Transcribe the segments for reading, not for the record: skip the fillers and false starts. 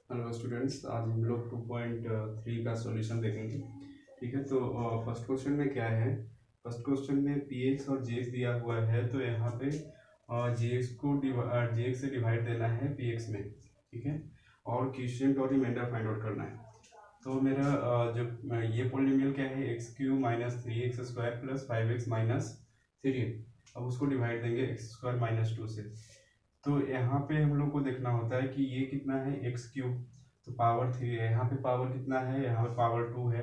Hello students, आज हम लोग 2.3 का सॉल्यूशन देखेंगे। ठीक है, तो फर्स्ट क्वेश्चन में क्या है। फर्स्ट क्वेश्चन में पी एक्स और जे एक्स दिया हुआ है, तो यहाँ पे जे एक्स को जे एक्स से डिवाइड देना है पी एक्स में। ठीक है, और क्वोशिएंट और रिमाइंडर फाइंड आउट करना है। तो मेरा ये पॉलिनोमियल क्या है, x Q minus 3x² plus 5x minus 3। अब उसको डिवाइड देंगे x² माइनस 2 से। तो यहाँ पे हम लोग को देखना होता है कि ये कितना है, एक्स क्यूब, तो पावर 3 है। यहाँ पे पावर कितना है, यहाँ पे पावर 2 है।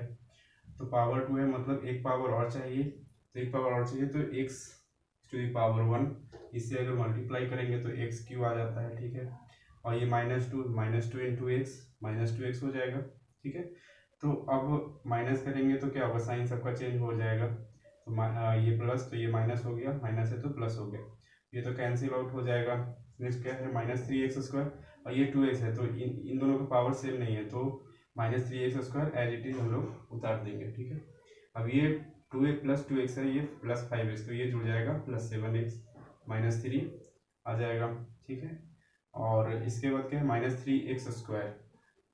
तो पावर 2 है मतलब एक पावर और चाहिए, तो एक पावर और चाहिए, तो एक्स टू दी पावर 1। इससे अगर मल्टीप्लाई करेंगे तो एक्स क्यू आ जाता है। ठीक है, और ये minus two into x, -2x हो जाएगा। ठीक है, तो अब माइनस करेंगे तो क्या होगा, साइन सबका चेंज हो जाएगा। तो ये प्लस, तो ये माइनस हो गया, माइनस है तो प्लस हो गया, ये तो कैंसिल आउट हो जाएगा। नेक्स्ट क्या है, -3x² और ये 2x है, तो इन दोनों का पावर सेम नहीं है, तो -3x² एज इट इज हम लोग उतार देंगे। ठीक है, अब ये 2x प्लस 2x है, ये प्लस 5x, तो ये जुड़ जाएगा +7x -3 आ जाएगा। ठीक है, और इसके बाद क्या है, -3x²,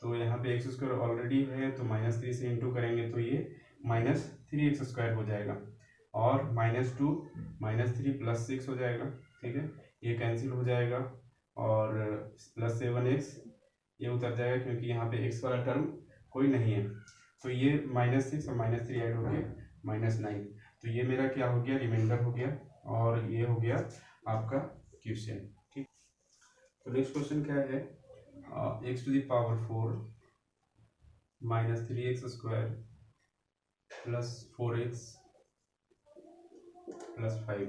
तो यहाँ पे x² ऑलरेडी है, तो -3 से इंटू करेंगे तो ये -3x² हो जाएगा, और -2 -3 +6 हो जाएगा। ठीक है, ये कैंसिल हो जाएगा, और +7x ये उतर जाएगा, क्योंकि यहाँ पे x वाला टर्म कोई नहीं है। तो ये -6 और -3 ऐड हो गया -9। तो ये मेरा क्या हो गया, रिमाइंडर हो गया, और ये हो गया आपका क्वेश्चन। ठीक, तो नेक्स्ट क्वेश्चन क्या है, x to the power 4 -3x² plus 4x plus 5।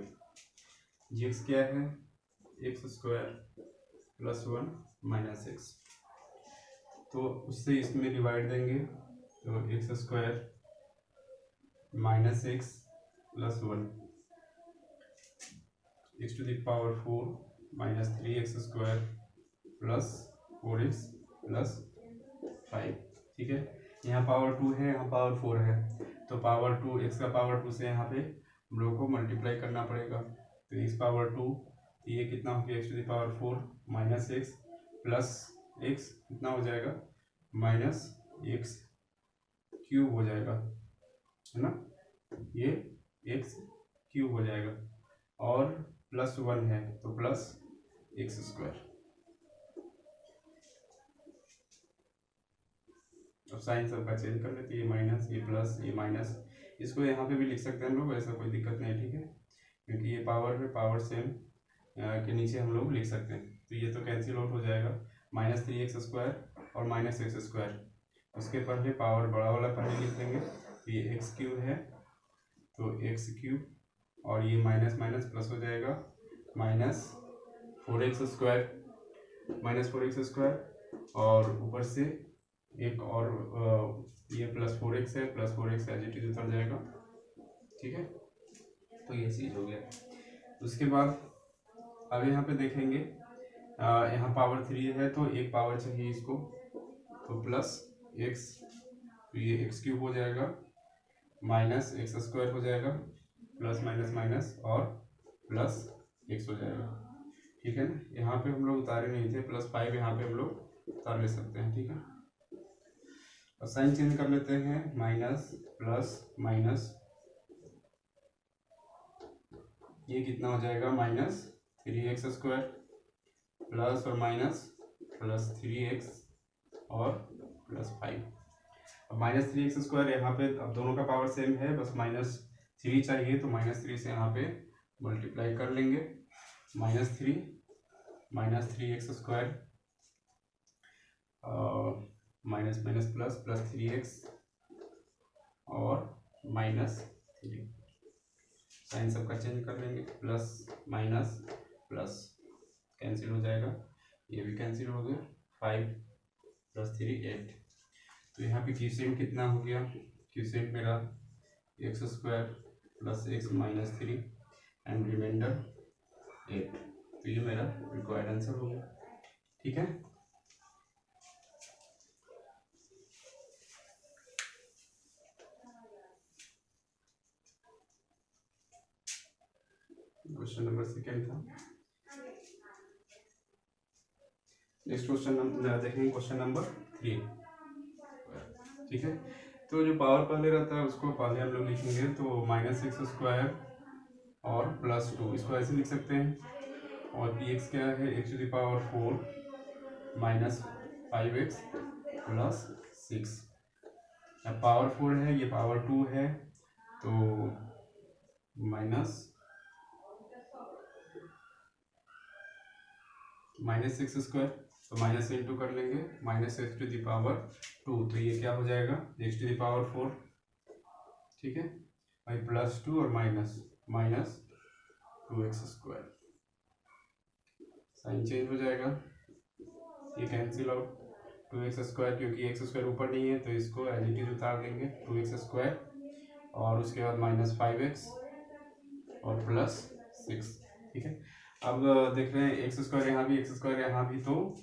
G x क्या है, x² प्लस 1 माइनस एक्स, तो उससे इसमें डिवाइड देंगे, तो x² minus x plus 1, x to the power 4 -3x² plus 4x plus 5। ठीक है, यहाँ पावर 2 है, यहाँ पावर 4 है, तो पावर 2, x का पावर 2 से यहाँ पे हम लोग को मल्टीप्लाई करना पड़ेगा। तो x पावर 2, ये कितना हो गया, x to the power 4 minus x plus x कितना हो जाएगा, -x³ हो जाएगा, है ना, ये x³ हो जाएगा, और +1 है तो +x²। अब साइन सबका चेंज कर लेते, ये माइनस, ये प्लस, ये माइनस, इसको यहाँ पे भी लिख सकते हैं हम लोग, ऐसा कोई दिक्कत नहीं है। ठीक है, क्योंकि ये पावर है, पावर सेम के नीचे हम लोग लिख सकते हैं, तो ये तो कैंसिल आउट हो जाएगा, -3x² और -x²। उसके पहले पावर बड़ा वाला पहले लिख देंगे, तो ये x³ है, तो x³, और ये माइनस माइनस प्लस हो जाएगा, -4x², और ऊपर से एक और ये +4x है, +4x एज इट इज उतर जाएगा। ठीक है, तो ये चीज़ हो गया। उसके बाद अब यहाँ पे देखेंगे, यहाँ पावर 3 है, तो एक पावर चाहिए इसको, तो +x, तो ये x³ हो जाएगा, -x² हो जाएगा, प्लस माइनस माइनस और +x हो जाएगा। ठीक है ना, यहाँ पे हम लोग उतारे नहीं थे, +5 यहाँ पे हम लोग उतार ले सकते हैं। ठीक है, और साइन चेंज कर लेते हैं, माइनस प्लस माइनस, ये कितना हो जाएगा, -3x² प्लस और माइनस +3x और +5। अब -3x² यहाँ पे, अब दोनों का पावर सेम है, बस -3 चाहिए, तो -3 से यहाँ पे मल्टीप्लाई कर लेंगे, -3 -3x² minus minus plus +3x और -3, साइन सबका चेंज कर लेंगे, प्लस माइनस प्लस कैंसिल हो जाएगा, ये भी कैंसिल हो गया, 5 + 3 8। तो यहाँ पे क्वोशिएंट कितना हो गया, क्वोशिएंट मेरा x² plus x -3 and reminder 8। तो ये मेरा रिक्वायर्ड आंसर हो गया। ठीक है, क्वेश्चन नंबर 2 था, नेक्स्ट क्वेश्चन देखेंगे, क्वेश्चन नंबर 3। ठीक है, तो जो पावर पहले रहता है उसको पहले हम लोग लिखेंगे, तो -x² और +2, इसको ऐसे लिख सकते हैं। और px क्या है, x⁴ -5x + 6। अब पावर 4 है, ये पावर 2 है, तो -6², तो माइनस इंटू कर लेंगे, -x⁴ तो ये क्या हो जाएगा, x⁴। ठीक है भाई, +2 और -2x², साइन चेंज हो जाएगा, ये कैंसिल आउट। 2x², क्योंकि x² ऊपर नहीं है तो इसको एज इट इज उतार देंगे, 2x², और उसके बाद -5x और +6। ठीक है, अब देख रहे हैं x² यहाँ भी, x² यहाँ भी, तो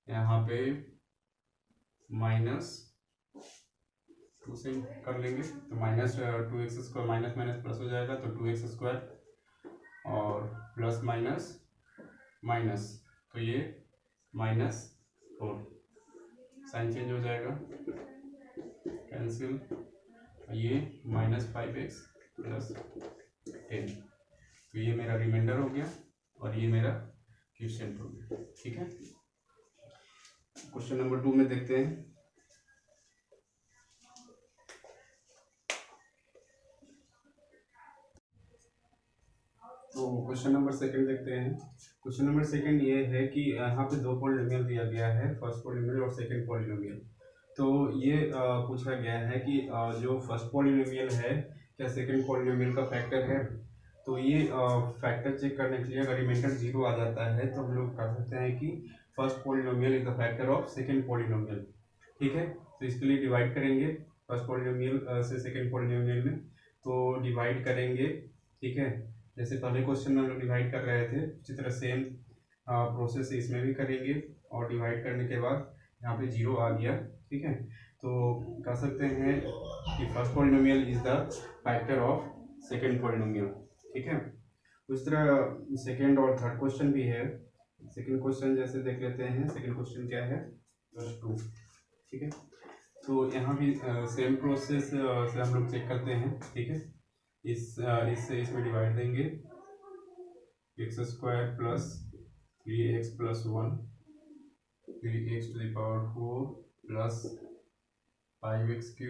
यहाँ पे -2 से कर लेंगे, तो -2x², माइनस माइनस प्लस हो जाएगा, तो 2x² और प्लस माइनस माइनस, तो ये -4, साइन चेंज हो जाएगा, कैंसिल, ये -5x + 10, तो ये मेरा रिमाइंडर हो गया और ये मेरा क्वेश्चन हो गया। ठीक है, क्वेश्चन नंबर 2 में देखते हैं। तो क्वेश्चन नंबर 2 देखते हैं। क्वेश्चन नंबर 2 ये है कि यहाँ पे 2 पॉलिनोमियल दिया गया है, फर्स्ट पॉलिनोमियल और सेकंड पॉलिनोमियल। तो ये पूछा गया है कि जो फर्स्ट पॉलिनोमियल है क्या सेकंड पॉलिनोमियल का फैक्टर है। तो ये फैक्टर चेक करने के लिए अगर रिमाइंडर 0 आ जाता है तो हम लोग कह सकते हैं कि first polynomial is the factor of second polynomial. ठीक है, तो इसके लिए डिवाइड करेंगे फर्स्ट पॉलिनोमियल से सेकंड पॉलिनोमियल में, तो डिवाइड करेंगे। ठीक है, जैसे पहले क्वेश्चन में हम लोग डिवाइड कर रहे थे, उसी तरह सेम प्रोसेस इसमें भी करेंगे, और डिवाइड करने के बाद यहाँ पे 0 आ गया। ठीक है, तो कह सकते हैं कि first polynomial is the factor of second polynomial. ठीक है, उस तरह सेकंड और थर्ड क्वेश्चन भी है। सेकंड क्वेश्चन जैसे देख लेते हैं, सेकंड क्वेश्चन क्या है, +2। ठीक है, तो यहाँ भी सेम प्रोसेस से हम लोग चेक करते हैं। ठीक है, इससे इसमें डिवाइड देंगे, x² + 3x + 1, 3x⁴ + 5x³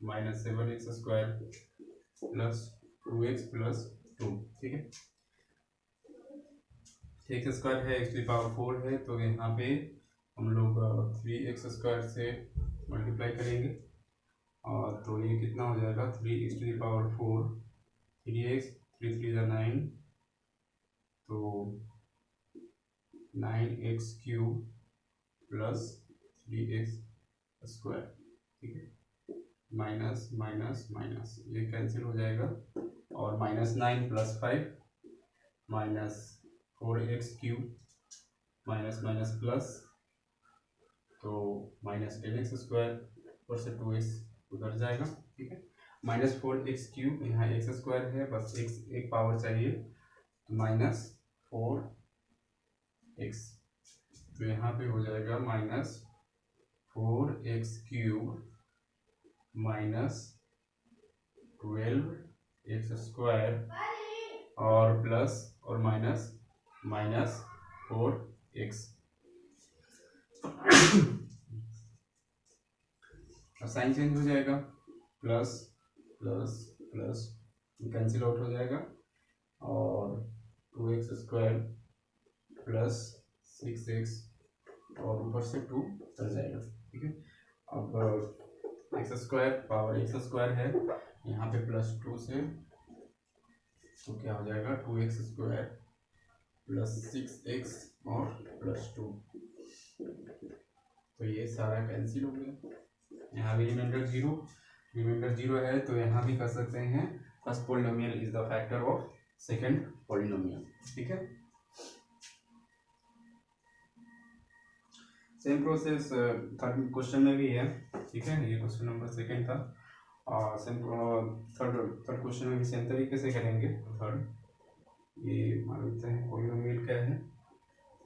-7x² + 2x + 2। ठीक है, x² है, x⁴ है, तो यहाँ पे हम लोग 3x² से मल्टीप्लाई करेंगे, और तो ये कितना हो जाएगा, 3x⁴, 3x, 3 3 = 9, तो 9x³ + 3x²। ठीक है, माइनस माइनस माइनस, ये कैंसिल हो जाएगा, और -9 + 5 -4x³ माइनस माइनस प्लस, तो -10x², ऊपर से 2x उधर जाएगा। ठीक है, -4x³ यहाँ x² है, बस x एक पावर चाहिए, तो -4x, तो यहाँ पे हो जाएगा -4x³ -12x² और प्लस और माइनस -4x। साइन चेंज हो जाएगा, plus plus plus cancel out हो जाएगा, और 2x² + 6x और ऊपर से 2 चल जाएगा। ठीक है, अब x² पावर x² है, यहाँ पे +2 से, तो क्या हो जाएगा, 2x² + 6x और +2, तो ये सारा कैंसिल हो गया। यहाँ भी रिमाइंडर 0 है, तो यहाँ भी कर सकते हैं first polynomial is the factor of second polynomial. ठीक है, सेम प्रोसेस थर्ड क्वेश्चन में भी है। ठीक है, ये क्वेश्चन नंबर 2 था, और सेम थर्ड क्वेश्चन में भी सेम तरीके से करेंगे। थर्ड, ये मान लेते हैं पॉलिनोमियल क्या है,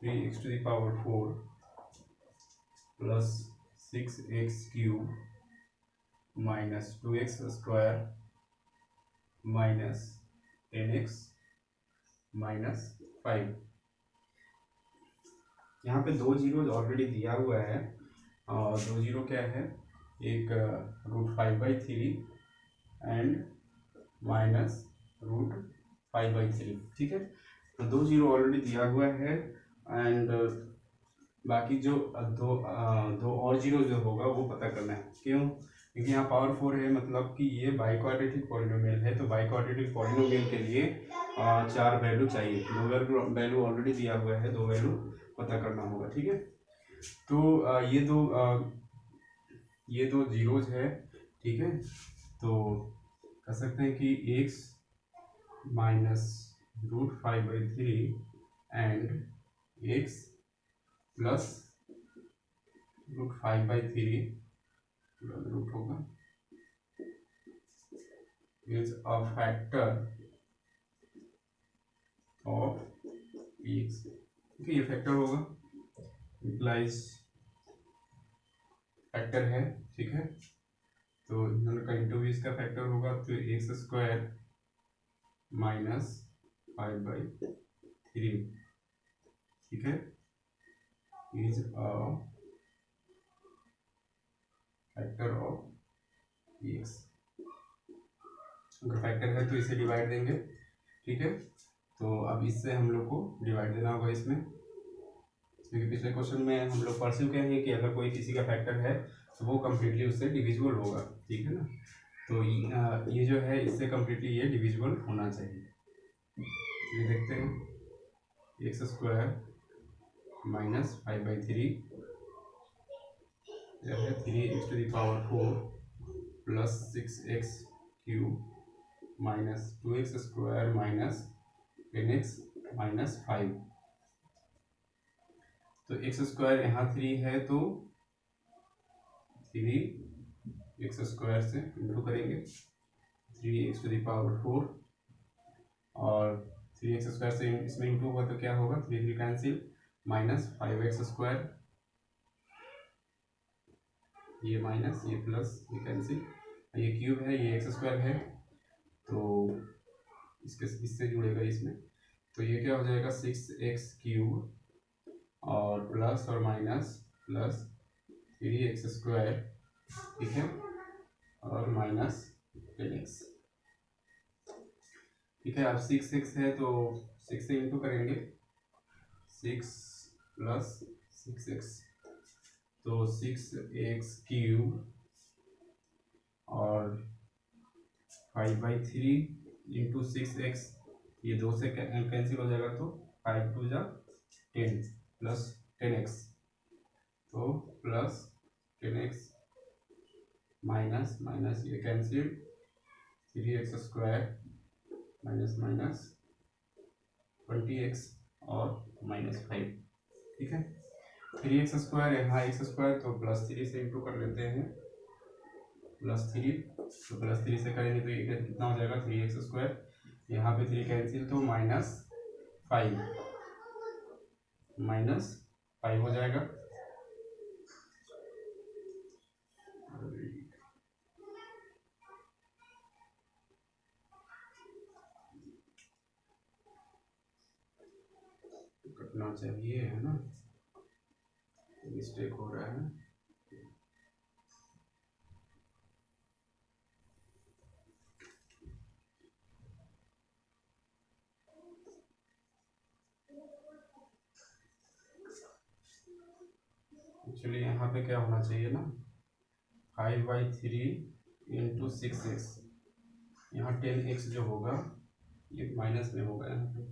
3x⁴ plus 6x³ minus 2x² minus 10x minus 5। यहाँ पे दो जीरो ऑलरेडी दिया हुआ है, और दो जीरो क्या है, एक √5/3 एंड माइनस √5/3। ठीक है, तो दो जीरो ऑलरेडी दिया हुआ है, एंड बाकी जो दो और जीरो जो होगा वो पता करना है। क्यों? क्योंकि यहाँ पावर 4 है, मतलब कि ये बाइक्वाड्रेटिक पॉलिनोमियल है, तो बाइक्वाड्रेटिक पॉलिनोमियल के लिए 4 वैल्यू चाहिए। दो वैल्यू ऑलरेडी दिया हुआ है, दो वैल्यू पता करना होगा। ठीक है, तो ये दो जीरोज है। ठीक है, तो कह सकते हैं कि x minus √5/3 and x plus √5/3 root होगा is a factor of x। ठीक है, ये फैक्टर होगा, इम्प्लाइज फैक्टर है। ठीक है, तो दोनों का इंटू भी इसका फैक्टर होगा, तो x² माइनस 5/3। ठीक है, is a factor of x। अगर फैक्टर है तो इसे डिवाइड देंगे। ठीक है, तो अब इससे हम लोग को डिवाइड देना होगा इसमें, क्योंकि पिछले क्वेश्चन में हम लोग परस्यू कह रहे हैं कि अगर कोई किसी का फैक्टर है तो वो कम्प्लीटली उससे डिविजिबल होगा। ठीक है ना, तो ये जो है इससे कम्प्लीटली ये डिविजिबल होना चाहिए। ये देखते हैं, x² माइनस 5/3 यह है 3x⁴ plus 6x³ minus 2x² minus 10x minus 5। तो x² यहाँ 3 है, तो 3x² से इंटू करेंगे 3x⁴, और 3x² से इसमें इंटू हुआ तो क्या होगा, 3 कैंसिल, माइनस 5x², ये माइनस ये प्लस ये कैंसिल, ये क्यूब है, ये x² है, तो इससे जुड़ेगा इसमें, तो ये क्या हो जाएगा 6x³ और प्लस और माइनस प्लस 3x²। ठीक है, और माइनस 10x। ठीक है, अब 6x है तो 6 से इंटू करेंगे, 6 प्लस 6x, तो 6x³ और 5/3 इंटू 6x, ये 2 से कैंसिल हो जाएगा, तो 5×2 = 10 प्लस 10x, तो प्लस 10x माइनस माइनस ये cancel, 3x² minus minus 20x और माइनस 5। ठीक है, 3x² यहाँ x², तो +3 से इंटू कर लेते हैं, +3, तो +3 से करेंगे तो ये कितना हो जाएगा 3x², यहाँ पे 3 कैंसिल, तो -5 हो जाएगा। कटना चाहिए, है ना, मिस्टेक हो रहा है। एक्चुअली यहाँ पे क्या होना चाहिए ना, 5/3 इंटू 6x, यहाँ 10x जो होगा ये माइनस में होगा यहाँ पे,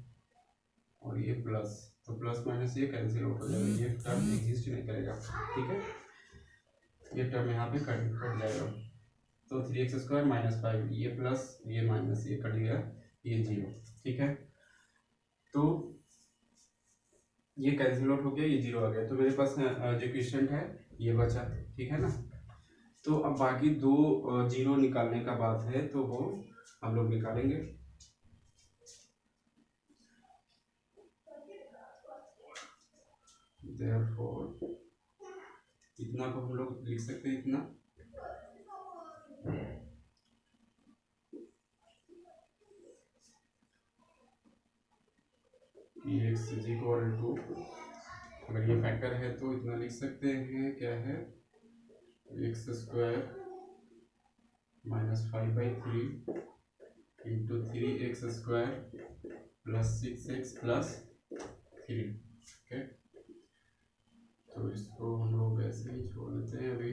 और ये प्लस, तो प्लस माइनस ये कैंसिल आउट हो जाएगा, ये टर्म एग्जिस्ट नहीं करेगा। ठीक है, ये टर्म यहाँ पे कट जाएगा, तो 3x² माइनस 5, ये प्लस ये माइनस ये कट गया, ये 0। ठीक है, तो ये कैंसिल आउट हो गया, ये 0 आ गया, तो मेरे पास जो क्वेश्चन है ये बचा। ठीक है ना, तो अब बाकी दो जीरो निकालने का बात है, तो वो हम लोग निकालेंगे। Therefore इतना को हम लोग लिख सकते हैं इतना, x इज इक्वल टू, अगर ये फैक्टर है तो इतना लिख सकते हैं, क्या है, x square minus 5/3 into 3x square plus 6x plus 3। Okay, तो इसको हम लोग ऐसे ही छोड़ देते हैं अभी,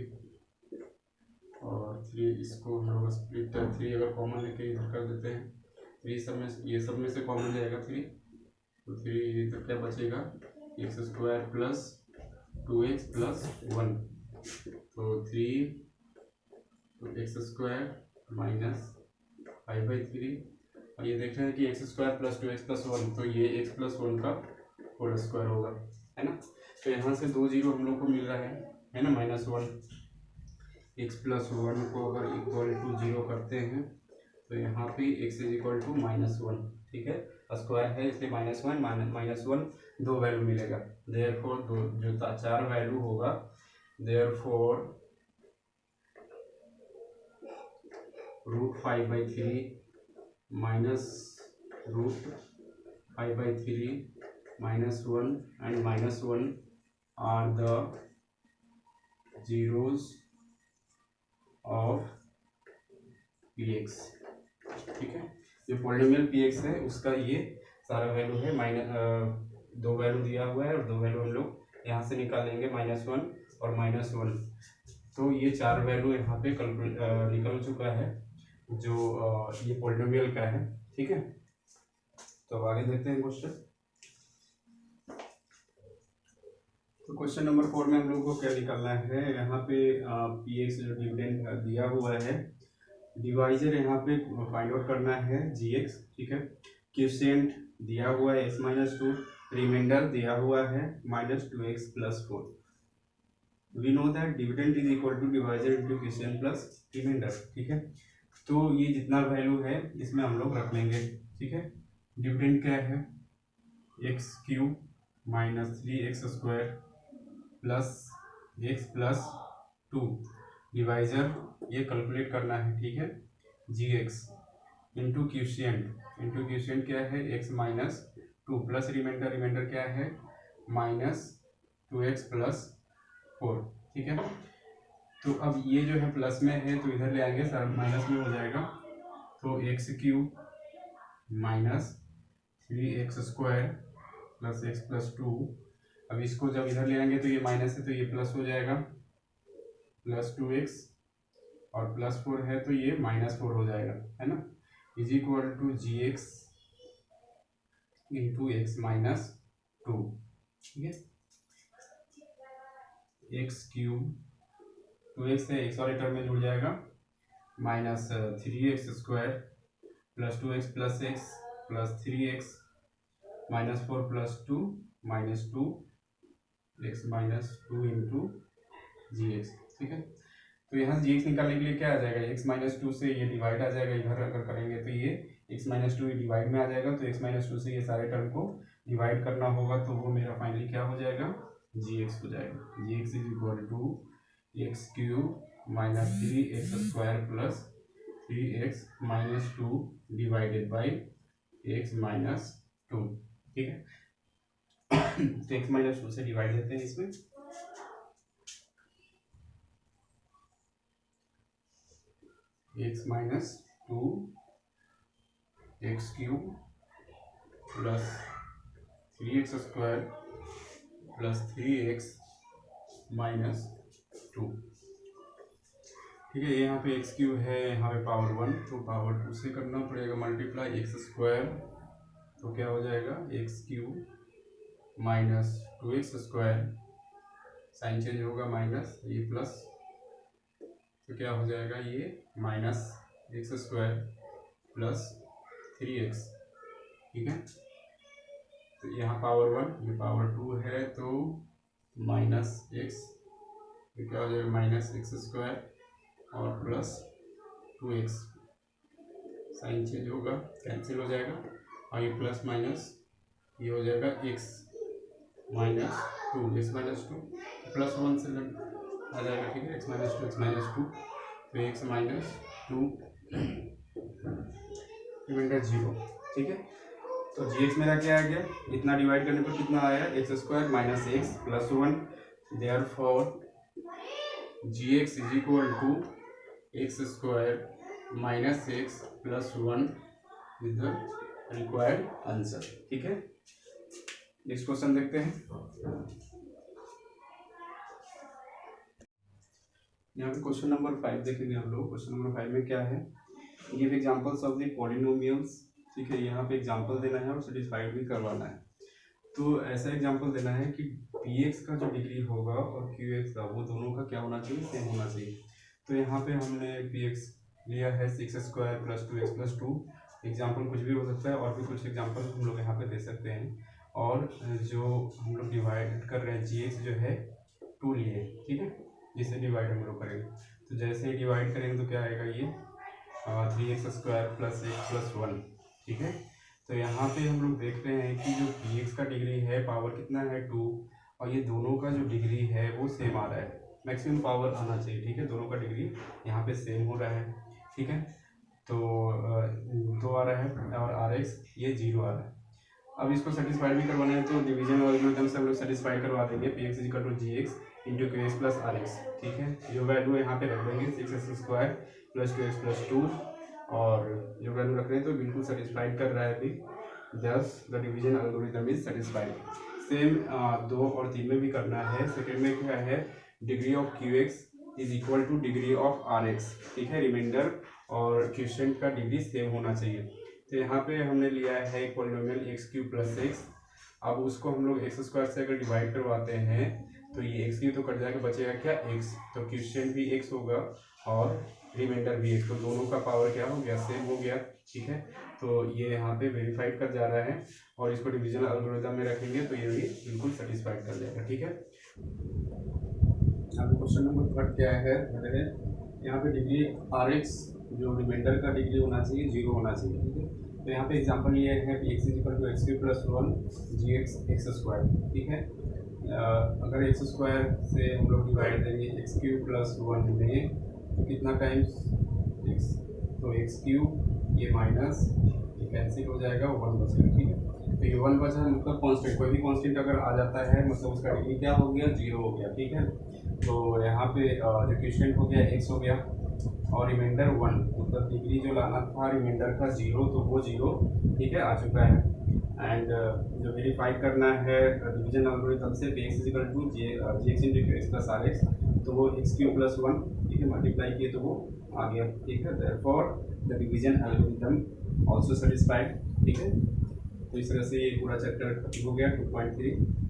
और 3 इसको हम लोग स्प्लिट 3 अगर कॉमन लेके इधर कर देते हैं, 3 सब में, ये सब में से कॉमन जाएगा 3, तो 3 तो क्या बचेगा, x square plus 2x plus 1, तो 3 तो एक्स स्क्वायर माइनस 5/3, और ये देख रहे हैं कि x square plus 2x plus 1, तो ये x प्लस 1 का होल स्क्वायर होगा, है ना। तो यहाँ से 2 जीरो हम लोग को मिल रहा है ना, -1, x प्लस 1 को अगर इक्वल टू 0 करते हैं तो यहाँ पे x इज इक्वल टू -1, ठीक है, स्क्वायर है इसलिए -1 दो वैल्यू मिलेगा, देयरफॉर दो जो 4 वैल्यू होगा, therefore √5/3 minus √5/3 -1 and -1 are the zeros of px, ठीक है। जो पॉलिनोमियल px है उसका ये सारा वैल्यू है, दो वैल्यू दिया हुआ है और दो वैल्यू हम लोग यहाँ से निकाल लेंगे, -1 और -1, तो ये 4 वैल्यू यहाँ पे निकल चुका है जो ये पॉलिनोमियल का है, ठीक है। तो अब आगे देखते हैं क्वेश्चन। तो क्वेश्चन नंबर 4 में हम लोग को क्या निकालना है, यहाँ पे px जो डिविडेंड दिया हुआ है, डिवाइजर यहाँ पे फाइंड आउट करना है gx, ठीक है, क्वोशिएंट दिया हुआ है x-2, रिमाइंडर दिया हुआ है -2x plus 4। We know that dividend is equal to divisor into quotient plus remainder, ठीक है। तो ये जितना वैल्यू है इसमें हम लोग रख लेंगे, ठीक है। डिविडेंड क्या है, x³ minus 3x square plus x plus 2, divisor ये कैलकुलेट करना है, ठीक है, gx इंटू क्वोशिएंट क्या है, x-2 प्लस रिमाइंडर क्या है, -2x प्लस 4, ठीक है। तो अब ये जो है प्लस में है तो इधर ले आएंगे, सर माइनस में हो जाएगा, तो x³ minus 3x square plus x plus 2, अब इसको जब इधर ले आएंगे तो ये माइनस है तो ये प्लस हो जाएगा, प्लस 2x, और प्लस 4 है तो ये -4 हो जाएगा, है ना, is equal to gx into x-2, ठीक है। x³ 2x है, x वाले टर्म में जुड़ जाएगा, minus 3x square plus 2x plus x plus 3x -4 plus 2 -2x-2 into gx, ठीक है। तो यहाँ से gx निकालने के लिए क्या आ जाएगा, x-2 से ये डिवाइड आ जाएगा, इधर अगर करेंगे तो ये x-2 डिवाइड में आ जाएगा, तो x-2 से ये सारे टर्म को डिवाइड करना होगा, तो वो मेरा फाइनली क्या हो जाएगा, gx हो जाएगा, gx is equal to x³ minus 3x square plus 3x-2 divided by x-2, ठीक है। तो x-2 से डिवाइड देते हैं इसमें, x-2 x³ plus 3x square plus 3x-2, ठीक है। यहाँ पे x³ है, यहाँ पे पावर 1, तो पावर 2 से करना पड़ेगा मल्टीप्लाई, x स्क्वायर तो क्या हो जाएगा, x³ minus 2x square, sign change होगा माइनस, ये प्लस, तो क्या हो जाएगा, ये -x स्क्वायर प्लस 3x, ठीक है। तो यहाँ पावर 1, ये पावर 2 है, तो -x, तो क्या हो जाएगा, -x स्क्वायर और प्लस 2x, साइन चेंज होगा, कैंसिल हो जाएगा, और ये प्लस माइनस ये हो जाएगा x-2 प्लस 1 से आ जाएगा, ठीक है, x माइनस टू, तो x माइनस टू रिमाइंडर 0, ठीक है। तो gx मेरा क्या आ गया, इतना डिवाइड करने पर कितना आया, x square minus x plus 1, therefore gx is equal to x square minus x plus 1 is the required answer, ठीक है। नेक्स्ट क्वेश्चन देखते हैं। यहाँ पे क्वेश्चन नंबर 5 देखेंगे हम लोग। क्वेश्चन नंबर 5 में क्या है, give examples of the polynomials, ठीक है। यहाँ पे एग्जांपल देना है और सेटिस्फाइड भी करवाना है। तो ऐसा एग्जांपल देना है कि px का जो डिग्री होगा और qx का, वो दोनों का क्या होना चाहिए, सेम होना चाहिए। तो यहाँ पे हमने px लिया है 6 square plus 2x plus 2। Example कुछ भी हो सकता है, और भी कुछ एग्जाम्पल हम लोग यहाँ पे दे सकते हैं। और जो हम लोग डिवाइड कर रहे हैं gx जो है 2 लिए, ठीक है, जिसे डिवाइड हम लोग करेंगे। तो जैसे ही डिवाइड करेंगे तो क्या आएगा, ये 3x square plus x plus 1, ठीक है। तो यहाँ पे हम लोग देख रहे हैं कि जो px का डिग्री है, पावर कितना है 2, और ये दोनों का जो डिग्री है वो सेम आ रहा है, मैक्सिमम पावर आना चाहिए, ठीक है। दोनों का डिग्री यहाँ पे सेम हो रहा है, ठीक है। तो 2 आ रहा है और rx ये 0 आ रहा है। अब इसको सेटिस्फाइड भी करवाना है, तो डिवीजन एल्गोरिथम से हम लोग सेटिस्फाई करवा देंगे। px is equal to gx into qx plus rx, ठीक है। जो वैल्यू यहाँ पे रख देंगे 6x square plus 2x plus 2, और जो वैल्यू रख रहे हैं तो बिल्कुल सेटिस्फाइड कर रहा है अभी। दस the division algorithm is satisfied. Same 2 और 3 में भी करना है। सेकेंड में क्या है, degree of qx is equal two degree of rx, ठीक है। रिमाइंडर और क्वेश्चन का डिग्री सेम होना चाहिए। तो यहाँ पे हमने लिया है एक polynomial x cube plus x. अब उसको हम लोग एक्स स्क्वायर से अगर डिवाइड करवाते हैं तो ये एक्स क्यूब तो कट जाएगा, बचेगा क्या, एक्स। तो क्वेश्चन भी एक्स होगा और रिमाइंडर भी एक्स, तो दोनों का पावर क्या हो गया, सेम हो गया, ठीक है। तो ये यहाँ पे वेरीफाइड कर जा रहा है, और इसको डिवीजन एल्गोरिथम में रखेंगे तो ये भी बिल्कुल सेटिस्फाइड कर जाएगा, ठीक है। अब क्वेश्चन नंबर 3 क्या है, यहाँ पे डिग्री rx जो रिमाइंडर का डिग्री होना चाहिए 0 होना चाहिए, ठीक है। तो यहाँ पे एग्जांपल ये है कि x is equal to x cube plus 1 gx x square, ठीक है। अगर एक्स स्क्वायर से हम लोग डिवाइड देंगे एक्स क्यूब प्लस 1 में, तो कितना टाइम्स x, तो एक्स क्यूब ये माइनस ये कैंसिल हो जाएगा, 1 बचेगा, ठीक है। तो ये 1 बचा मतलब कांस्टेंट, कोई भी कांस्टेंट अगर आ जाता है मतलब उसका डिग्री क्या हो गया, 0 हो गया, ठीक है। तो यहाँ पे जो क्वेश्चन हो गया x हो गया और रिमाइंडर 1, मतलब डिग्री जो लाना था रिमाइंडर का 0, तो वो 0, ठीक है, आ चुका है। एंड जो वेरीफाई करना है डिवीजन एल्गोरिथम से px is equal to gx into qx plus rx, तो वो x क्यूब प्लस 1, ठीक है, मल्टीप्लाई किए तो वो आ गया, ठीक है। Therefore the division algorithm also satisfied, ठीक है। तो इस तरह से ये पूरा चैप्टर खत्म हो गया 2.3।